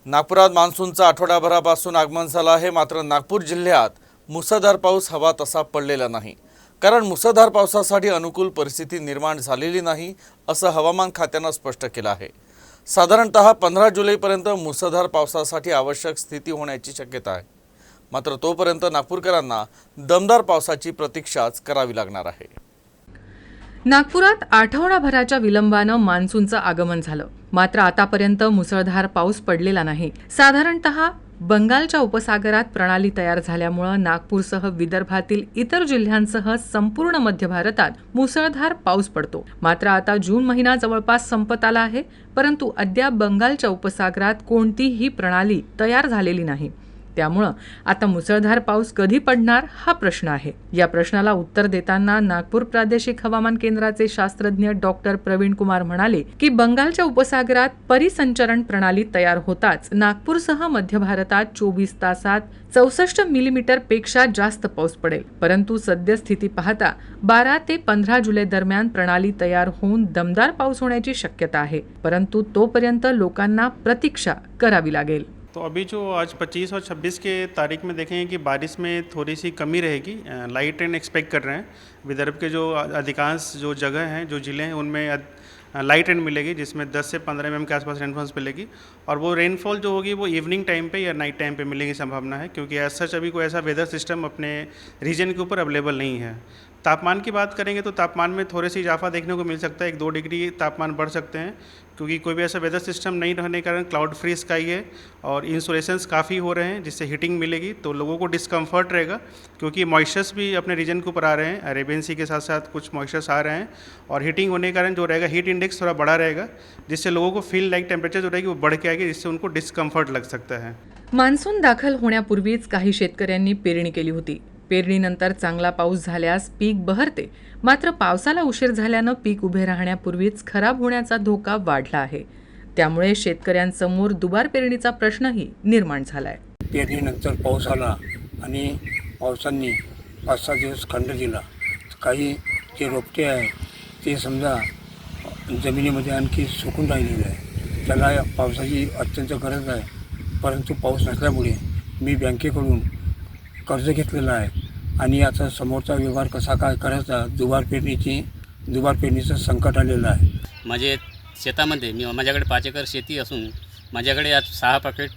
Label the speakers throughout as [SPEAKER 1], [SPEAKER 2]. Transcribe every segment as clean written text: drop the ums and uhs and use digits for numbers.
[SPEAKER 1] नागपुरात मान्सूनचा आठवडाभरापासून आगमन झालं आहे, मात्र नागपूर जिल्ह्यात मुसळधार पाऊस हवा तसा पडलेला नाही। कारण मुसळधार पावसासाठी अनुकूल परिस्थिती निर्माण झालेली नाही असं हवामान खात्याने स्पष्ट केलं आहे। साधारणतः 15 जुलैपर्यंत मुसळधार पावसासाठी आवश्यक स्थिती होण्याची शक्यता आहे। मात्र तोपर्यंत नागपूरकरांना दमदार पावसाची प्रतीक्षाच करावी लागणार आहे।
[SPEAKER 2] नागपुरात आठवडाभराच्या विलंबानं मान्सूनचं आगमन झालं, मात्र आतापर्यंत मुसळधार पाऊस पडलेला नाही। साधारणतः बंगालच्या उपसागरात प्रणाली तयार झाल्यामुळे नागपूरसह विदर्भातील इतर जिल्ह्यांसह संपूर्ण मध्य भारतात मुसळधार पाऊस पडतो। मात्र आता जून महिना जवळपास संपत आला आहे, परंतु अद्याप बंगालच्या उपसागरात कोणतीही प्रणाली तयार झालेली नाही। त्यामुळे आता मुसळधार पाऊस कधी पडणार हा प्रश्न आहे। या प्रश्नाला उत्तर देताना नागपूर प्रादेशिक हवामान केंद्राचे शास्त्रज्ञ डॉक्टर प्रवीण कुमार म्हणाले की बंगालच्या उपसागरात परिसंचरण प्रणाली तयार होताच नागपूरसह मध्य भारतात 24 तासात 64 मिलीमीटर पेक्षा जास्त पाऊस पडेल। परंतु सद्यस्थिती पाहता 12 ते 15 जुलै दरम्यान प्रणाली तयार होऊन दमदार पाऊस होण्याची शक्यता आहे, परंतु तोपर्यंत लोकांना प्रतीक्षा करावी लागेल।
[SPEAKER 3] तो अभी जो आज 25 और 26 के तारीख में देखेंगे कि बारिश में थोड़ी सी कमी रहेगी। लाइट रेन एक्सपेक्ट कर रहे हैं। विदर्भ के जो अधिकांश जो जगह हैं, जो ज़िले हैं, उनमें लाइट रेन मिलेगी, जिसमें 10 से 15 mm के आसपास रेनफॉल मिलेगी। और वो रेनफॉल जो होगी वो इवनिंग टाइम पे या नाइट टाइम पे मिलने की संभावना है, क्योंकि एज सच अभी कोई ऐसा वेदर सिस्टम अपने रीजन के ऊपर अवेलेबल नहीं है। तापमान की बात करेंगे तो तापमान में थोड़ी सी इजाफा देखने को मिल सकता है, 1-2 डिग्री तापमान बढ़ सकते हैं, क्योंकि कोई भी ऐसा वेदर सिस्टम नहीं रहने के कारण क्लाउड फ्री स्काई है और इंसोलेशंस काफ़ी हो रहे हैं, जिससे हीटिंग मिलेगी तो लोगों को डिस्कम्फर्ट रहेगा, क्योंकि मॉइस्चर्स भी अपने रीजन के ऊपर आ रहे हैं। अरेबियन सी के साथ साथ कुछ मॉइस्चर्स आ रहे हैं और हीटिंग होने के कारण जो रहेगा हीट इंडेक्स थोड़ा बड़ा रहेगा, जिससे लोगों को फील लाइक टेम्परेचर जो रहेगी वो बढ़ के आएगी, जिससे उनको डिस्कम्फर्ट लग सकता है।
[SPEAKER 2] मान्सून दाखल होण्यापूर्वीच काही शेतकऱ्यांनी पेरणी केली होती। पेरणीनंतर चांगला पाऊस झाल्यास पीक बहरते, मात्र पावसाला उशीर झाल्यानं पीक उभे राहण्यापूर्वीच खराब होण्याचा धोका वाढला आहे। त्यामुळे शेतकऱ्यांसमोर दुबार पेरणीचा प्रश्नही निर्माण झालाय।
[SPEAKER 4] पेरणीनंतर पाऊस आला आणि पावसाने 5-6 दिवस खंड दिला। काही जे रोपटे आहे ते समजा जमिनीमध्ये आणखी सुकून राहिलेले आहे, त्याला पावसाची अत्यंत गरज आहे। परंतु पाऊस नसल्यामुळे मी बँकेकडून कर्ज घेतलेलं आहे आणि आता समोरचा व्यवहार कसा काय करायचा, दुबार पेरणीचं संकट आलेलं आहे।
[SPEAKER 5] माझे शेतामध्ये माझ्याकडे 5 एकर शेती असून माझ्याकडे आज 6 पाकेट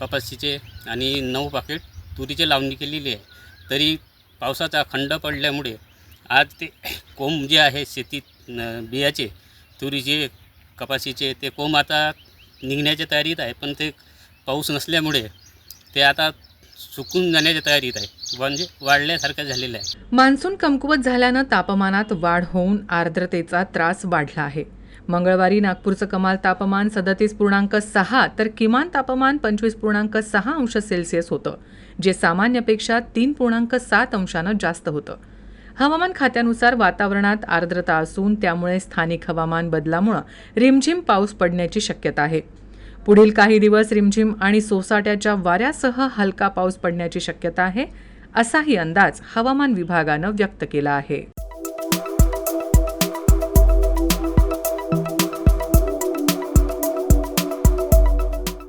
[SPEAKER 5] कपाशीचे आणि 9 पाकेट तुरीचे लावणी केलेली आहे। तरी पावसाचा खंड पडल्यामुळे आज ते कोंब जे आहे शेतीत बियाचे तुरीचे कपाशीचे ते कोंब आता निघण्याच्या तयारीत आहे, पण ते पाऊस नसल्यामुळे ते आता सुकून जाण्याच्या तयारीत आहे, म्हणजे वाढल्यासारखं झालेलं आहे।
[SPEAKER 2] मान्सून कमकुवत झाल्यानं तापमानात वाढ होऊन आर्द्रतेचा त्रास वाढला आहे। मंगळवारी नागपूरचं कमाल तापमान 37.6 तर किमान तापमान 25.6 अंश सेल्सिअस होतं, जे सामान्यपेक्षा 3.7 अंशानं जास्त होतं। हवामान खात्यानुसार वातावरणात आर्द्रता असून त्यामुळे स्थानिक हवामान बदलामुळे रिमझिम पाऊस पडण्याची शक्यता आहे। पुढील काही दिवस रिमझिम आणि सोसाट्याच्या वाऱ्यासह हलका पाऊस पडण्याची शक्यता आहे, असाही अंदाज हवामान विभागानं व्यक्त केला आहे।